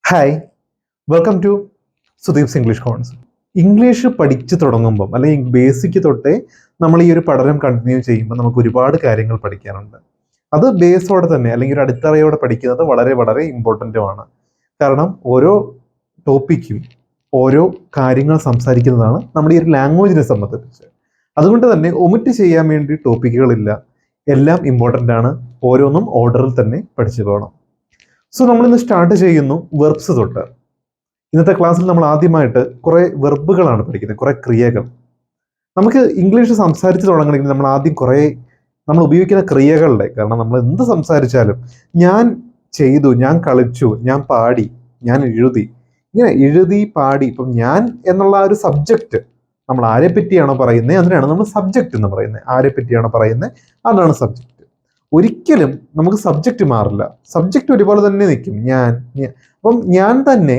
Hi, welcome to Sudeep's English cons. English പഠിച്ചു തുടങ്ങുമ്പം അല്ലെങ്കിൽ ബേസിക് തൊട്ടേ നമ്മൾ ഈ ഒരു പഠനം കണ്ടിന്യൂ ചെയ്യുമ്പോൾ നമുക്ക് ഒരുപാട് കാര്യങ്ങൾ പഠിക്കാനുണ്ട്. അത് ബേസോടെ തന്നെ അല്ലെങ്കിൽ ഒരു അടിത്തറയോടെ പഠിക്കുന്നത് വളരെ വളരെ ഇമ്പോർട്ടൻറ്റുമാണ്. കാരണം ഓരോ ടോപ്പിക്കും ഓരോ കാര്യങ്ങൾ സംസാരിക്കുന്നതാണ് നമ്മുടെ ഈ ഒരു ലാംഗ്വേജിനെ സംബന്ധിച്ച്. അതുകൊണ്ട് തന്നെ ഒമിറ്റ് ചെയ്യാൻ വേണ്ടി ടോപ്പിക്കുകളില്ല, എല്ലാം ഇമ്പോർട്ടൻ്റ് ആണ്. ഓരോന്നും ഓർഡറിൽ തന്നെ പഠിച്ചു പോകണം. സോ നമ്മളിന്ന് സ്റ്റാർട്ട് ചെയ്യുന്നു വെർബ്സ് തൊട്ട്. ഇന്നത്തെ ക്ലാസ്സിൽ നമ്മൾ ആദ്യമായിട്ട് കുറേ വെർബുകളാണ് പഠിക്കുന്നത്, കുറേ ക്രിയകൾ. നമുക്ക് ഇംഗ്ലീഷ് സംസാരിച്ച് തുടങ്ങണമെങ്കിൽ നമ്മൾ ആദ്യം നമ്മൾ ഉപയോഗിക്കുന്ന ക്രിയകളുടെ, കാരണം നമ്മൾ എന്ത് സംസാരിച്ചാലും ഞാൻ ചെയ്തു, ഞാൻ കളിച്ചു, ഞാൻ പാടി, ഞാൻ എഴുതി, ഇങ്ങനെ എഴുതി പാടി. ഇപ്പം ഞാൻ എന്നുള്ള ഒരു സബ്ജക്റ്റ് നമ്മൾ ആരെ പറ്റിയാണോ പറയുന്നത് അതിനാണ് നമ്മൾ സബ്ജക്റ്റ് എന്ന് പറയുന്നത്. ആരെ പറ്റിയാണോ പറയുന്നത് അതാണ് സബ്ജക്റ്റ്. ഒരിക്കലും നമുക്ക് സബ്ജക്റ്റ് മാറില്ല, സബ്ജക്റ്റ് ഒരുപോലെ തന്നെ നിൽക്കും. അപ്പം ഞാൻ തന്നെ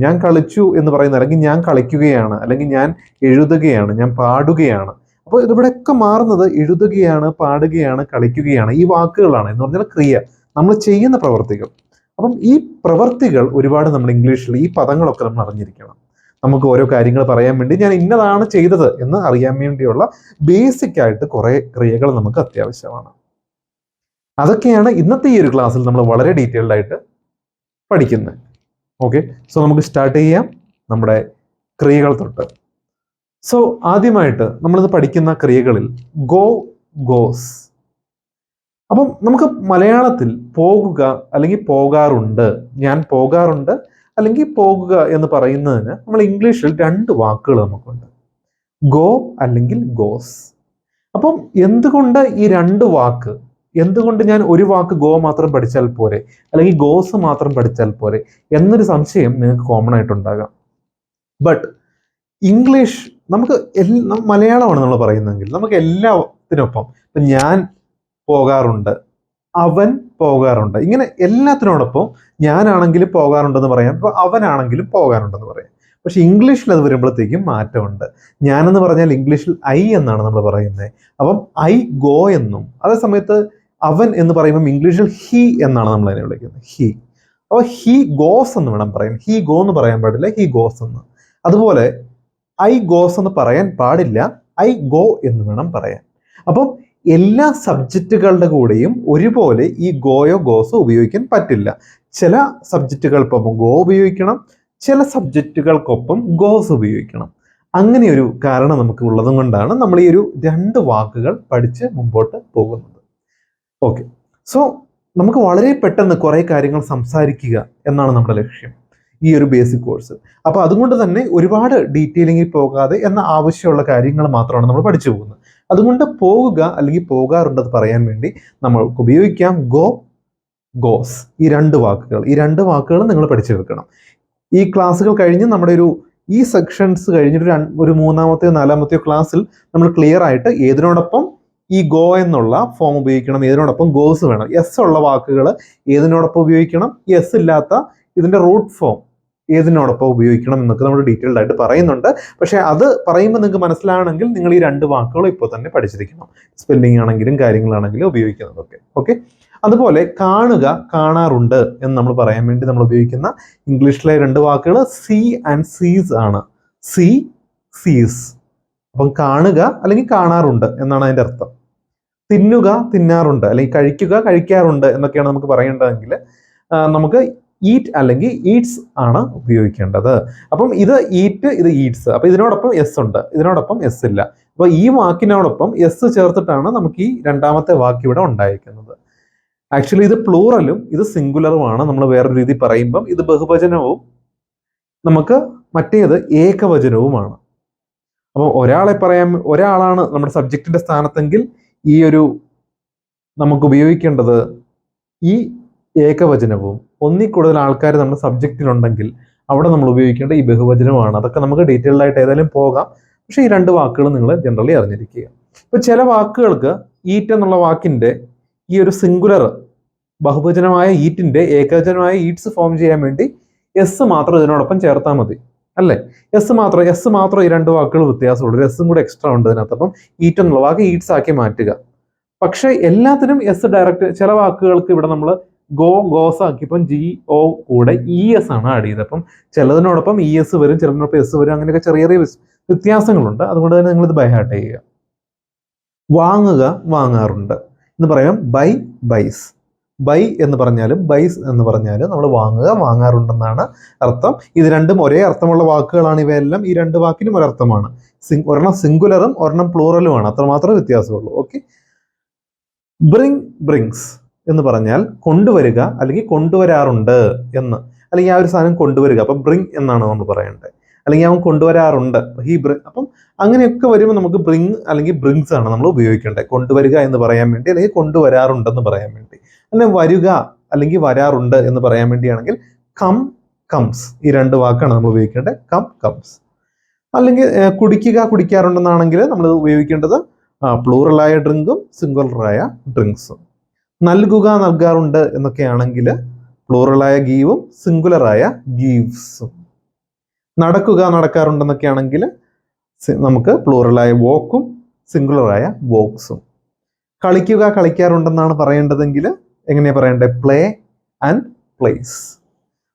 ഞാൻ കളിച്ചു എന്ന് പറയുന്നത്, അല്ലെങ്കിൽ ഞാൻ കളിക്കുകയാണ്, അല്ലെങ്കിൽ ഞാൻ എഴുതുകയാണ്, ഞാൻ പാടുകയാണ്. അപ്പോൾ ഇതിവിടെയൊക്കെ മാറുന്നത് എഴുതുകയാണ്, പാടുകയാണ്, കളിക്കുകയാണ്, ഈ വാക്കുകളാണ്. എന്ന് പറഞ്ഞാൽ ക്രിയ, നമ്മൾ ചെയ്യുന്ന പ്രവർത്തികൾ. അപ്പം ഈ പ്രവർത്തികൾ ഒരുപാട് നമ്മൾ ഇംഗ്ലീഷിൽ ഈ പദങ്ങളൊക്കെ നമ്മൾ അറിഞ്ഞിരിക്കണം. നമുക്ക് ഓരോ കാര്യങ്ങൾ പറയാൻ വേണ്ടി ഞാൻ ഇന്നതാണ് ചെയ്തത് എന്ന് അറിയാൻ വേണ്ടിയുള്ള ബേസിക് ആയിട്ട് കുറേ ക്രിയകൾ നമുക്ക് അത്യാവശ്യമാണ്. അതൊക്കെയാണ് ഇന്നത്തെ ഈ ഒരു ക്ലാസ്സിൽ നമ്മൾ വളരെ ഡീറ്റെയിൽഡ് ആയിട്ട് പഠിക്കുന്നത്. ഓക്കെ, സോ നമുക്ക് സ്റ്റാർട്ട് ചെയ്യാം നമ്മുടെ ക്രിയകൾ തൊട്ട്. സോ ആദ്യമായിട്ട് നമ്മളിത് പഠിക്കുന്ന ക്രിയകളിൽ ഗോ, ഗോസ്. അപ്പം നമുക്ക് മലയാളത്തിൽ പോകുക അല്ലെങ്കിൽ പോകാറുണ്ട്, ഞാൻ പോകാറുണ്ട് അല്ലെങ്കിൽ പോകുക എന്ന് പറയുന്നതിന് നമ്മൾ ഇംഗ്ലീഷിൽ രണ്ട് വാക്കുകൾ നമുക്കുണ്ട്, ഗോ അല്ലെങ്കിൽ ഗോസ്. അപ്പം എന്തുകൊണ്ട് ഈ രണ്ട് വാക്ക്, എന്തുകൊണ്ട് ഞാൻ ഒരു വാക്ക് ഗോ മാത്രം പഠിച്ചാൽ പോരെ അല്ലെങ്കിൽ ഗോസ് മാത്രം പഠിച്ചാൽ പോരെ എന്നൊരു സംശയം നിങ്ങൾക്ക് കോമൺ ആയിട്ടുണ്ടാകാം. ബട്ട് ഇംഗ്ലീഷ് നമുക്ക് മലയാളമാണ് നമ്മൾ പറയുന്നതെങ്കിൽ നമുക്ക് എല്ലാത്തിനൊപ്പം ഇപ്പം ഞാൻ പോകാറുണ്ട്, അവൻ പോകാറുണ്ട്, ഇങ്ങനെ എല്ലാത്തിനോടൊപ്പം ഞാനാണെങ്കിലും പോകാറുണ്ടെന്ന് പറയാം, ഇപ്പൊ അവനാണെങ്കിലും പോകാറുണ്ടെന്ന് പറയാം. പക്ഷെ ഇംഗ്ലീഷിൽ അത് വരുമ്പോഴത്തേക്കും മാറ്റമുണ്ട്. ഞാനെന്ന് പറഞ്ഞാൽ ഇംഗ്ലീഷിൽ ഐ എന്നാണ് നമ്മൾ പറയുന്നത്. അപ്പം ഐ ഗോ എന്നും, അതേ സമയത്ത് അവൻ എന്ന് പറയുമ്പോൾ ഇംഗ്ലീഷിൽ ഹി എന്നാണ് നമ്മൾ അതിനെ വിളിക്കുന്നത്, ഹി. അപ്പോൾ ഹി ഗോസ് എന്ന് വേണം പറയാൻ, ഹി ഗോ എന്ന് പറയാൻ പാടില്ല, ഹി ഗോസ് എന്ന്. അതുപോലെ ഐ ഗോസ് എന്ന് പറയാൻ പാടില്ല, ഐ ഗോ എന്ന് വേണം പറയാൻ. അപ്പം എല്ലാ സബ്ജക്റ്റുകളുടെ കൂടെയും ഒരുപോലെ ഈ ഗോയോ ഗോസോ ഉപയോഗിക്കാൻ പറ്റില്ല. ചില സബ്ജക്റ്റുകൾക്കൊപ്പം ഗോ ഉപയോഗിക്കണം, ചില സബ്ജക്റ്റുകൾക്കൊപ്പം ഗോസ് ഉപയോഗിക്കണം. അങ്ങനെയൊരു കാരണം നമുക്ക് ഉള്ളതും കൊണ്ടാണ് നമ്മൾ ഈ ഒരു രണ്ട് വാക്കുകൾ പഠിച്ച് മുമ്പോട്ട് പോകുന്നത്. ഓക്കെ, സോ നമുക്ക് വളരെ പെട്ടെന്ന് കുറേ കാര്യങ്ങൾ സംസാരിക്കുക എന്നാണ് നമ്മുടെ ലക്ഷ്യം ഈ ഒരു ബേസിക് കോഴ്സ്. അപ്പോൾ അതുകൊണ്ട് തന്നെ ഒരുപാട് ഡീറ്റെയിലിങ്ങിൽ പോകാതെ എന്ന ആവശ്യമുള്ള കാര്യങ്ങൾ മാത്രമാണ് നമ്മൾ പഠിച്ചു പോകുന്നത്. അതുകൊണ്ട് പോകുക അല്ലെങ്കിൽ പോകാറുണ്ടെന്ന് പറയാൻ വേണ്ടി നമ്മൾക്ക് ഉപയോഗിക്കാം ഗോ, ഗോസ്. ഈ രണ്ട് വാക്കുകൾ നിങ്ങൾ പഠിച്ചെടുക്കണം. ഈ ക്ലാസ്സുകൾ കഴിഞ്ഞ് നമ്മുടെ ഈ സെക്ഷൻസ് കഴിഞ്ഞിട്ട് ഒരു മൂന്നാമത്തെയോ നാലാമത്തെയോ ക്ലാസ്സിൽ നമ്മൾ ക്ലിയർ ആയിട്ട് ഏതിനോടൊപ്പം ഈ ഗോ എന്നുള്ള ഫോം ഉപയോഗിക്കണം, ഏതിനോടൊപ്പം ഗോസ് വേണം, എസ് ഉള്ള വാക്കുകൾ ഏതിനോടൊപ്പം ഉപയോഗിക്കണം, എസ് ഇല്ലാത്ത ഇതിന്റെ റൂട്ട് ഫോം ഏതിനോടൊപ്പം ഉപയോഗിക്കണം എന്നൊക്കെ നമ്മൾ ഡീറ്റെയിൽഡ് ആയിട്ട് പറയുന്നുണ്ട്. പക്ഷെ അത് പറയുമ്പോൾ നിങ്ങൾക്ക് മനസ്സിലാണെങ്കിൽ നിങ്ങൾ ഈ രണ്ട് വാക്കുകൾ ഇപ്പോൾ തന്നെ പഠിച്ചിരിക്കണം, സ്പെല്ലിംഗ് ആണെങ്കിലും കാര്യങ്ങളാണെങ്കിലും ഉപയോഗിക്കുന്നതൊക്കെ. ഓക്കെ, അതുപോലെ കാണുക, കാണാറുണ്ട് എന്ന് നമ്മൾ പറയാൻ വേണ്ടി നമ്മൾ ഉപയോഗിക്കുന്ന ഇംഗ്ലീഷിലെ രണ്ട് വാക്കുകൾ സീ ആൻഡ് സീസ് ആണ്. സീ, സീസ്. അപ്പം കാണുക അല്ലെങ്കിൽ കാണാറുണ്ട് എന്നാണ് അതിൻ്റെ അർത്ഥം. തിന്നുക, തിന്നാറുണ്ട്, അല്ലെങ്കിൽ കഴിക്കുക, കഴിക്കാറുണ്ട് എന്നൊക്കെയാണ് നമുക്ക് പറയേണ്ടതെങ്കിൽ നമുക്ക് ഈറ്റ് അല്ലെങ്കിൽ ഈറ്റ്സ് ആണ് ഉപയോഗിക്കേണ്ടത്. അപ്പം ഇത് ഈറ്റ്, ഇത് ഈറ്റ്സ്. അപ്പൊ ഇതിനോടൊപ്പം എസ് ഉണ്ട്, ഇതിനോടൊപ്പം എസ് ഇല്ല. അപ്പൊ ഈ വാക്കിനോടൊപ്പം എസ് ചേർത്തിട്ടാണ് നമുക്ക് ഈ രണ്ടാമത്തെ വാക്ക് ഇവിടെ ഉണ്ടായിരിക്കുന്നത്. ആക്ച്വലി ഇത് പ്ലൂറലും ഇത് സിംഗുലറുമാണ്. നമ്മൾ വേറൊരു രീതി പറയുമ്പം ഇത് ബഹുവചനവും നമുക്ക് മറ്റേത് ഏകവചനവുമാണ്. അപ്പോൾ ഒരാളാണ് നമ്മുടെ സബ്ജക്റ്റിന്റെ സ്ഥാനത്തെങ്കിൽ ഈ ഒരു നമുക്ക് ഉപയോഗിക്കേണ്ടത് ഈ ഏകവചനവും, ഒന്നിൽ കൂടുതൽ ആൾക്കാർ നമ്മുടെ സബ്ജക്റ്റിലുണ്ടെങ്കിൽ അവിടെ നമ്മൾ ഉപയോഗിക്കേണ്ട ഈ ബഹുവചനമാണ്. അതൊക്കെ നമുക്ക് ഡീറ്റെയിൽഡ് ആയിട്ട് ഏതായാലും പോകാം. പക്ഷെ ഈ രണ്ട് വാക്കുകൾ നിങ്ങൾ ജനറലി അറിഞ്ഞിരിക്കുക. ഇപ്പൊ ചില വാക്കുകൾക്ക് ഈറ്റ് എന്നുള്ള വാക്കിന്റെ ഈ ഒരു സിംഗുലർ ബഹുവചനമായ ഈറ്റിന്റെ ഏകവചനമായ ഈറ്റ്സ് ഫോം ചെയ്യാൻ വേണ്ടി എസ് മാത്രം ഇതിനോടൊപ്പം ചേർത്താൽ മതി, അല്ലേ? എസ് മാത്രം ഈ രണ്ട് വാക്കുകൾ വ്യത്യാസമുള്ളൂ, ഒരു എസ്സും കൂടെ എക്സ്ട്രാ ഉണ്ട് ഇതിനകത്ത്. അപ്പം ഈറ്റ് എന്നുള്ള വാക്ക് ഈറ്റ്സ് ആക്കി മാറ്റുക. പക്ഷെ എല്ലാത്തിനും എസ് ഡയറക്റ്റ്, ചില വാക്കുകൾക്ക് ഇവിടെ നമ്മൾ ഗോസ് ആക്കിയപ്പം GO കൂടെ ES ആണ് ആഡ് ചെയ്തത്. അപ്പം ചിലതിനോടൊപ്പം ES വരും, ചിലതിനോടൊപ്പം S വരും, അങ്ങനെയൊക്കെ ചെറിയ ചെറിയ വ്യത്യാസങ്ങളുണ്ട്. അതുകൊണ്ട് തന്നെ നിങ്ങളിത് ബൈ ഹാർട്ട് ചെയ്യുക. വാങ്ങുക, വാങ്ങാറുണ്ട് എന്ന് പറയാം ബൈ, ബൈസ്. ബൈ എന്ന് പറഞ്ഞാലും ബൈസ് എന്ന് പറഞ്ഞാലും നമ്മൾ വാങ്ങുക, വാങ്ങാറുണ്ടെന്നാണ് അർത്ഥം. ഇത് രണ്ടും ഒരേ അർത്ഥമുള്ള വാക്കുകളാണ്. ഇവയെല്ലാം ഈ രണ്ട് വാക്കിനും ഒരർത്ഥമാണ്. ഒരെണ്ണം സിംഗുലറും ഒരെണ്ണം പ്ലൂറലുമാണ്. അത്രമാത്രമേ വ്യത്യാസമുള്ളൂ. ഓക്കെ. ബ്രിങ്, ബ്രിങ്സ് എന്ന് പറഞ്ഞാൽ കൊണ്ടുവരിക അല്ലെങ്കിൽ കൊണ്ടുവരാറുണ്ട് എന്ന്, അല്ലെങ്കിൽ ആ ഒരു സാധനം കൊണ്ടുവരിക. അപ്പം ബ്രിങ് എന്നാണ് നമ്മൾ പറയേണ്ടത്. അല്ലെങ്കിൽ അവൻ കൊണ്ടുവരാറുണ്ട്, അപ്പം അങ്ങനെയൊക്കെ വരുമ്പോൾ നമുക്ക് ബ്രിങ് അല്ലെങ്കിൽ ബ്രിങ്സ് ആണ് നമ്മൾ ഉപയോഗിക്കേണ്ടത്. കൊണ്ടുവരിക എന്ന് പറയാൻ വേണ്ടി, അല്ലെങ്കിൽ കൊണ്ടുവരാറുണ്ടെന്ന് പറയാൻ വേണ്ടി. അല്ലെ വരിക അല്ലെങ്കിൽ വരാറുണ്ട് എന്ന് പറയാൻ വേണ്ടിയാണെങ്കിൽ കം, കംസ്. ഈ രണ്ട് വാക്കാണ് നമ്മൾ ഉപയോഗിക്കേണ്ടത്. Come, comes. അല്ലെങ്കിൽ കുടിക്കുക, കുടിക്കാറുണ്ടെന്നാണെങ്കിൽ നമ്മൾ ഉപയോഗിക്കേണ്ടത് പ്ലൂറലായ ഡ്രിങ്കും സിംഗുലറായ ഡ്രിങ്ക്സും. നൽകുക, നൽകാറുണ്ട് എന്നൊക്കെയാണെങ്കിൽ പ്ലൂറലായ ഗീവും സിംഗുലറായ ഗീവ്സും. നടക്കുക, നടക്കാറുണ്ടെന്നൊക്കെ ആണെങ്കിൽ നമുക്ക് പ്ലൂറലായ വോക്കും സിംഗുലറായ വോക്സും. കളിക്കുക, കളിക്കാറുണ്ടെന്നാണ് പറയേണ്ടതെങ്കിൽ എങ്ങനെയാണ് പറയേണ്ടത്? Play and place.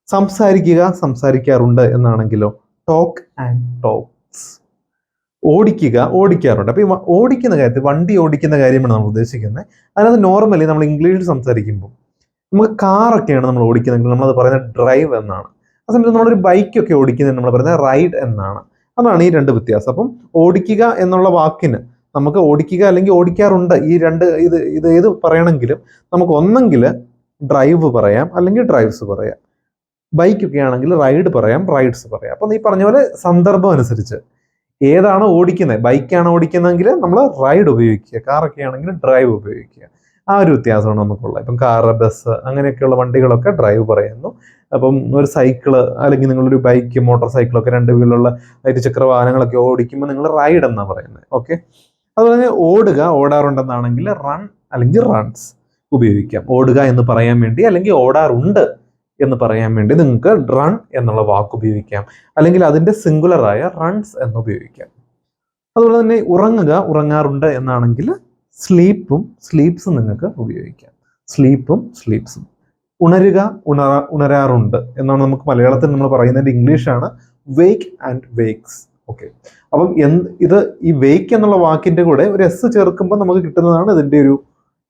സംസാരിക്കുക, സംസാരിക്കാറുണ്ട് എന്നാണെങ്കിലോ ടോക്ക് ആൻഡ് ടോക്സ്. ഓടിക്കുക, ഓടിക്കാറുണ്ട്. അപ്പൊ ഈ ഓടിക്കുന്ന കാര്യത്തിൽ, വണ്ടി ഓടിക്കുന്ന കാര്യമാണ് നമ്മൾ ഉദ്ദേശിക്കുന്നത്. അതിനകത്ത് നോർമലി നമ്മൾ ഇംഗ്ലീഷിൽ സംസാരിക്കുമ്പോൾ നമുക്ക് കാറൊക്കെയാണ് നമ്മൾ ഓടിക്കുന്നതെങ്കിൽ നമ്മളത് പറയുന്നത് ഡ്രൈവ് എന്നാണ്. ആ സമയത്ത് നമ്മളൊരു ബൈക്കൊക്കെ ഓടിക്കുന്നതിന് നമ്മൾ പറയുന്നത് റൈഡ് എന്നാണ്. അതാണ് ഈ രണ്ട് വ്യത്യാസം. അപ്പം ഓടിക്കുക എന്നുള്ള വാക്കിന് നമുക്ക് ഓടിക്കുക അല്ലെങ്കിൽ ഓടിക്കാറുണ്ട്, ഈ രണ്ട് ഇത് ഏത് പറയണമെങ്കിലും നമുക്ക് ഒന്നെങ്കിൽ ഡ്രൈവ് പറയാം അല്ലെങ്കിൽ ഡ്രൈവ്സ് പറയാം. ബൈക്കൊക്കെ ആണെങ്കിൽ റൈഡ് പറയാം, റൈഡ്സ് പറയാം. അപ്പം ഈ പറഞ്ഞ പോലെ സന്ദർഭം അനുസരിച്ച് ഏതാണോ ഓടിക്കുന്നത്, ബൈക്കാണോ ഓടിക്കുന്നതെങ്കിൽ നമ്മൾ റൈഡ് ഉപയോഗിക്കുക, കാറൊക്കെ ആണെങ്കിൽ ഡ്രൈവ് ഉപയോഗിക്കുക. ആ ഒരു വ്യത്യാസമാണ് നമുക്കുള്ളത്. ഇപ്പം കാറ്, ബസ് അങ്ങനെയൊക്കെയുള്ള വണ്ടികളൊക്കെ ഡ്രൈവ് പറയുന്നു. അപ്പം ഒരു സൈക്കിള് അല്ലെങ്കിൽ നിങ്ങളൊരു ബൈക്ക്, മോട്ടോർ സൈക്കിളൊക്കെ രണ്ട് വീലുള്ള ഇരുചക്ര വാഹനങ്ങളൊക്കെ ഓടിക്കുമ്പോൾ നിങ്ങൾ റൈഡ് എന്നാണ് പറയുന്നത്. ഓക്കെ. അതുപോലെ തന്നെ ഓടുക, ഓടാറുണ്ടെന്നാണെങ്കിൽ റൺ അല്ലെങ്കിൽ റൺസ് ഉപയോഗിക്കാം. ഓടുക എന്ന് പറയാൻ വേണ്ടി അല്ലെങ്കിൽ ഓടാറുണ്ട് എന്ന് പറയാൻ വേണ്ടി നിങ്ങൾക്ക് റൺ എന്നുള്ള വാക്ക് ഉപയോഗിക്കാം, അല്ലെങ്കിൽ അതിൻ്റെ സിംഗുലറായ റൺസ് എന്ന് ഉപയോഗിക്കാം. അതുപോലെ തന്നെ ഉറങ്ങുക, ഉറങ്ങാറുണ്ട് എന്നാണെങ്കിൽ സ്ലീപ്പും സ്ലീപ്സും നിങ്ങൾക്ക് ഉപയോഗിക്കാം. സ്ലീപ്പും സ്ലീപ്സും. ഉണരുക, ഉണരാറുണ്ട് എന്നാണ് നമുക്ക് മലയാളത്തിൽ നമ്മൾ പറയുന്നതിൻ്റെ ഇംഗ്ലീഷാണ് വേക്ക് ആൻഡ് വേക്സ്. ഓക്കെ. അപ്പം ഇത് ഈ വേക്ക് എന്നുള്ള വാക്കിന്റെ കൂടെ ഒരു എസ് ചേർക്കുമ്പോൾ നമുക്ക് കിട്ടുന്നതാണ് ഇതിന്റെ ഒരു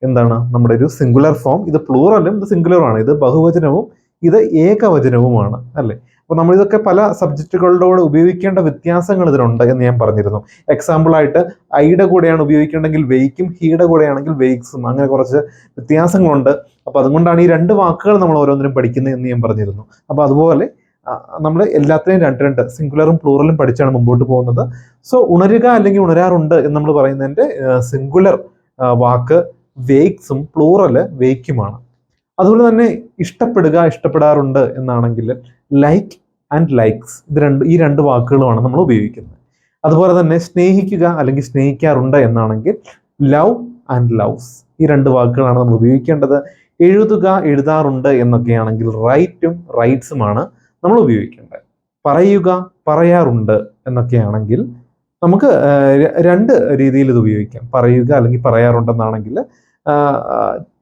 എന്താണ് നമ്മുടെ ഒരു സിംഗുലർ ഫോം. ഇത് പ്ലൂറലും ഇത് സിംഗുലറുമാണ്. ഇത് ബഹുവചനവും ഇത് ഏകവചനവുമാണ്, അല്ലേ? അപ്പൊ നമ്മൾ ഇതൊക്കെ പല സബ്ജക്റ്റുകളോട് ഉപയോഗിക്കേണ്ട വ്യത്യാസങ്ങൾ ഇതിനുണ്ട് എന്ന് ഞാൻ പറഞ്ഞിരുന്നു. എക്സാമ്പിൾ ആയിട്ട് ഐയുടെ കൂടെയാണ് ഉപയോഗിക്കേണ്ടെങ്കിൽ വെയ്ക്കും, ഹീയുടെ കൂടെയാണെങ്കിൽ വെയ്ക്സും, അങ്ങനെ കുറച്ച് വ്യത്യാസങ്ങളുണ്ട്. അപ്പൊ അതുകൊണ്ടാണ് ഈ രണ്ട് വാക്കുകൾ നമ്മൾ ഓരോന്നിനും പഠിക്കുന്നത് എന്ന് ഞാൻ പറഞ്ഞിരുന്നു. അപ്പൊ അതുപോലെ നമ്മൾ എല്ലാത്തിനെയും രണ്ട് സിംഗുലറും പ്ലൂറലും പഠിച്ചാണ് മുമ്പോട്ട് പോകുന്നത്. സോ ഉണരുക അല്ലെങ്കിൽ ഉണരാറുണ്ട് എന്ന് നമ്മൾ പറയുന്നതിന്റെ സിംഗുലർ വാക്ക് വേക്സും പ്ലൂറല് വേക്കുമാണ്. അതുപോലെ തന്നെ ഇഷ്ടപ്പെടുക, ഇഷ്ടപ്പെടാറുണ്ട് എന്നാണെങ്കിൽ ലൈക്ക് ആൻഡ് ലൈക്സ്. ഈ രണ്ട് വാക്കുകളുമാണ് നമ്മൾ ഉപയോഗിക്കുന്നത്. അതുപോലെ തന്നെ സ്നേഹിക്കുക അല്ലെങ്കിൽ സ്നേഹിക്കാറുണ്ട് എന്നാണെങ്കിൽ ലവ് ആൻഡ് ലവ്സ്. ഈ രണ്ട് വാക്കുകളാണ് നമ്മൾ ഉപയോഗിക്കേണ്ടത്. എഴുതുക, എഴുതാറുണ്ട് എന്നൊക്കെയാണെങ്കിൽ റൈറ്റും റൈറ്റ്സുമാണ് നമ്മൾ ഉപയോഗിക്കേണ്ടത്. പറയുക, പറയാറുണ്ട് എന്നൊക്കെയാണെങ്കിൽ നമുക്ക് രണ്ട് രീതിയിൽ ഇത് ഉപയോഗിക്കാം. പറയുക അല്ലെങ്കിൽ പറയാറുണ്ടെന്നാണെങ്കിൽ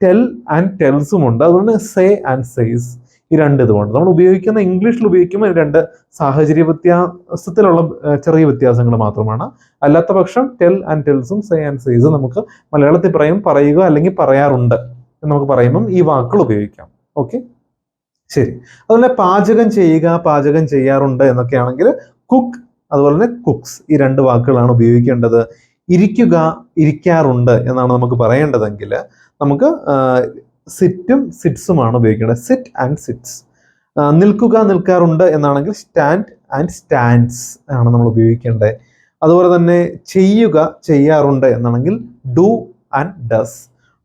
ടെൽ ആൻഡ് ടെൽസും ഉണ്ട്. അതുകൊണ്ട് സേ ആൻഡ് സേസ്, ഈ രണ്ട് ഇതുമുണ്ട്. നമ്മൾ ഉപയോഗിക്കുന്ന ഇംഗ്ലീഷിൽ ഉപയോഗിക്കുമ്പോൾ രണ്ട് സാഹചര്യ വ്യത്യാസത്തിലുള്ള ചെറിയ വ്യത്യാസങ്ങൾ മാത്രമാണ്. അല്ലാത്ത പക്ഷം ടെൽ ആൻഡ് ടെൽസും സേ ആൻഡ് സേസ് നമുക്ക് മലയാളത്തിൽ പറയും പറയുക അല്ലെങ്കിൽ പറയാറുണ്ട് എന്ന് നമുക്ക് പറയുമ്പം ഈ വാക്കുകൾ ഉപയോഗിക്കാം. ഓക്കെ, ശരി. അതുപോലെ പാചകം ചെയ്യുക, പാചകം ചെയ്യാറുണ്ട് എന്നൊക്കെയാണെങ്കിൽ കുക്ക്, അതുപോലെ തന്നെ കുക്സ്, ഈ രണ്ട് വാക്കുകളാണ് ഉപയോഗിക്കേണ്ടത്. ഇരിക്കുക, ഇരിക്കാറുണ്ട് എന്നാണ് നമുക്ക് പറയേണ്ടതെങ്കിൽ നമുക്ക് സിറ്റും സിറ്റ്സുമാണ് ഉപയോഗിക്കേണ്ടത്. Sit and sits. നിൽക്കുക, നിൽക്കാറുണ്ട് എന്നാണെങ്കിൽ സ്റ്റാൻഡ് ആൻഡ് സ്റ്റാൻഡ്സ് ആണ് നമ്മൾ ഉപയോഗിക്കേണ്ടത്. അതുപോലെ തന്നെ ചെയ്യുക, ചെയ്യാറുണ്ട് എന്നാണെങ്കിൽ do and does.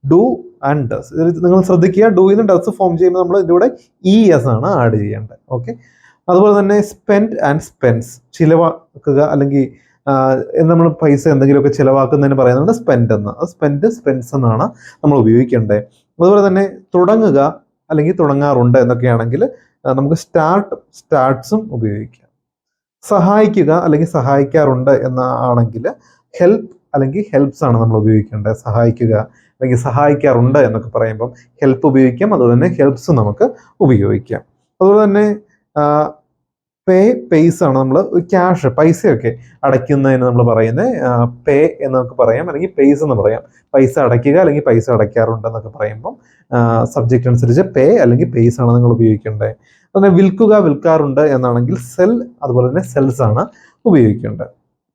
Do and does. നിങ്ങൾ ശ്രദ്ധിക്കുക, ഡൂയിന്ന് ഡസ് ഫോം ചെയ്യുമ്പോൾ നമ്മൾ ഇതിലൂടെ ES ആണ് ആഡ് ചെയ്യേണ്ടത്. ഓക്കെ. അതുപോലെ തന്നെ സ്പെൻഡ് ആൻഡ് സ്പെൻസ്. ചിലവാക്കുക അല്ലെങ്കിൽ നമ്മൾ പൈസ എന്തെങ്കിലുമൊക്കെ ചിലവാക്കുന്നതിന് പറയുന്നത് സ്പെൻഡ് എന്ന്. സ്പെൻഡ്, സ്പെൻസ് എന്നാണ് നമ്മൾ ഉപയോഗിക്കേണ്ടത്. അതുപോലെ തന്നെ തുടങ്ങുക അല്ലെങ്കിൽ തുടങ്ങാറുണ്ട് എന്നൊക്കെയാണെങ്കിൽ നമുക്ക് സ്റ്റാർട്ട്സും ഉപയോഗിക്കാം. സഹായിക്കുക അല്ലെങ്കിൽ സഹായിക്കാറുണ്ട് എന്നാണെങ്കിൽ ഹെൽപ്പ് അല്ലെങ്കിൽ ഹെൽപ്സ് ആണ് നമ്മൾ ഉപയോഗിക്കേണ്ടത്. സഹായിക്കുക അല്ലെങ്കിൽ സഹായിക്കാറുണ്ട് എന്നൊക്കെ പറയുമ്പം ഹെൽപ്പ് ഉപയോഗിക്കാം. അതുപോലെ തന്നെ ഹെൽപ്സ് നമുക്ക് ഉപയോഗിക്കാം. അതുപോലെ തന്നെ പേയ്സ് ആണ് നമ്മൾ ക്യാഷ് പൈസയൊക്കെ അടയ്ക്കുന്നതിന് നമ്മൾ പറയുന്നത് പേ എന്നൊക്കെ പറയാം, അല്ലെങ്കിൽ പേയ്സ് എന്ന് പറയാം. പൈസ അടയ്ക്കുക അല്ലെങ്കിൽ പൈസ അടയ്ക്കാറുണ്ട് എന്നൊക്കെ പറയുമ്പം സബ്ജക്റ്റ് അനുസരിച്ച് പേ അല്ലെങ്കിൽ പേയ്സ് ആണ് നിങ്ങൾ ഉപയോഗിക്കേണ്ടത്. അതുപോലെ വിൽക്കുക വിൽക്കാറുണ്ട് എന്നാണെങ്കിൽ സെൽ, അതുപോലെ തന്നെ സെൽസ് ആണ് ഉപയോഗിക്കേണ്ടത്.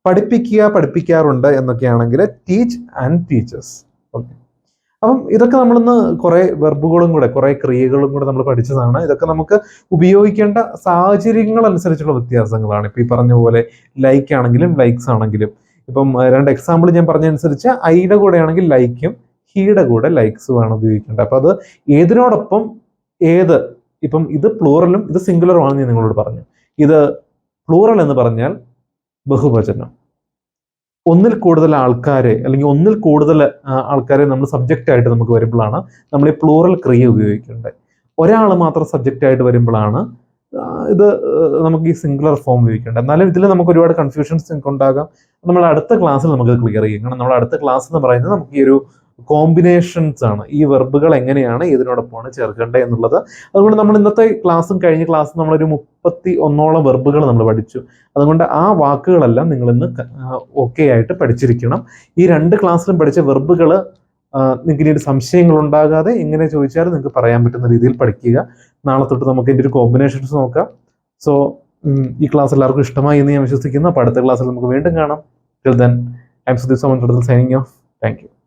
പഠിപ്പിക്കുക പഠിപ്പിക്കാറുണ്ട് എന്നൊക്കെയാണെങ്കിൽ ടീച്ച് ആൻഡ് ടീച്ചേഴ്സ്. ഓക്കെ, അപ്പം ഇതൊക്കെ നമ്മളിന്ന് കുറേ വെർബുകളും കൂടെ കുറേ ക്രിയകളും കൂടെ നമ്മൾ പഠിച്ചതാണ്. ഇതൊക്കെ നമുക്ക് ഉപയോഗിക്കേണ്ട സാഹചര്യങ്ങൾ അനുസരിച്ചുള്ള വ്യത്യാസങ്ങളാണ്. ഇപ്പം ഈ പറഞ്ഞ പോലെ ലൈക്ക് ആണെങ്കിലും ലൈക്സ് ആണെങ്കിലും, ഇപ്പം 2 എക്സാമ്പിൾ ഞാൻ പറഞ്ഞതനുസരിച്ച് ഐയുടെ കൂടെ ആണെങ്കിൽ ലൈക്കും ഹീയുടെ കൂടെ ലൈക്സുമാണ് ഉപയോഗിക്കേണ്ടത്. അപ്പം അത് ഏതിനോടൊപ്പം ഏത്, ഇപ്പം ഇത് പ്ലൂറലും ഇത് സിംഗുലറും ആണെന്ന് ഞാൻ നിങ്ങളോട് പറഞ്ഞു. ഇത് പ്ലൂറൽ എന്ന് പറഞ്ഞാൽ ബഹുവചനം, ഒന്നിൽ കൂടുതൽ ആൾക്കാരെ അല്ലെങ്കിൽ ഒന്നിൽ കൂടുതൽ ആൾക്കാരെ നമ്മൾ സബ്ജക്റ്റ് ആയിട്ട് നമുക്ക് വരുമ്പോഴാണ് നമ്മൾ ഈ പ്ലൂറൽ ക്രിയ ഉപയോഗിക്കേണ്ടത്. ഒരാൾ മാത്രം സബ്ജക്റ്റ് ആയിട്ട് വരുമ്പോഴാണ് ഇത് നമുക്ക് ഈ സിംഗുലർ ഫോം ഉപയോഗിക്കേണ്ടത്. എന്നാലും ഇതിൽ നമുക്ക് ഒരുപാട് കൺഫ്യൂഷൻസ് ഉണ്ടാകാം. നമ്മൾ അടുത്ത ക്ലാസ്സിൽ നമുക്ക് ക്ലിയർ ചെയ്യും. കാരണം നമ്മൾ അടുത്ത ക്ലാസ് എന്ന് പറയുന്നത് നമുക്ക് ഈ ഒരു കോമ്പിനേഷൻസ് ആണ്, ഈ വെർബുകൾ എങ്ങനെയാണ് ഇതിനോടൊപ്പമാണ് ചേർക്കേണ്ടത് എന്നുള്ളത്. അതുകൊണ്ട് നമ്മൾ ഇന്നത്തെ ക്ലാസ്സും കഴിഞ്ഞ ക്ലാസ്സും നമ്മളൊരു 31ഓളം വെർബുകൾ നമ്മൾ പഠിച്ചു. അതുകൊണ്ട് ആ വാക്കുകളെല്ലാം നിങ്ങൾ ഇന്ന് ഓക്കെ ആയിട്ട് പഠിച്ചിരിക്കണം. ഈ 2 ക്ലാസ്സിലും പഠിച്ച വെർബുകൾ നിങ്ങൾക്ക് ഇനി ഒരു സംശയങ്ങൾ ഉണ്ടാകാതെ എങ്ങനെ ചോദിച്ചാലും നിങ്ങൾക്ക് പറയാൻ പറ്റുന്ന രീതിയിൽ പഠിക്കുക. നാളെ തൊട്ട് നമുക്ക് ഇതിൻ്റെ ഒരു കോമ്പിനേഷൻസ് നോക്കാം. സോ ഈ ക്ലാസ് എല്ലാവർക്കും ഇഷ്ടമായി എന്ന് ഞാൻ വിശ്വസിക്കുന്നു. അപ്പോൾ അടുത്ത ക്ലാസ്സിൽ നമുക്ക് വീണ്ടും കാണാം. Till then, I'm SUDHEEP signing off. Thank you.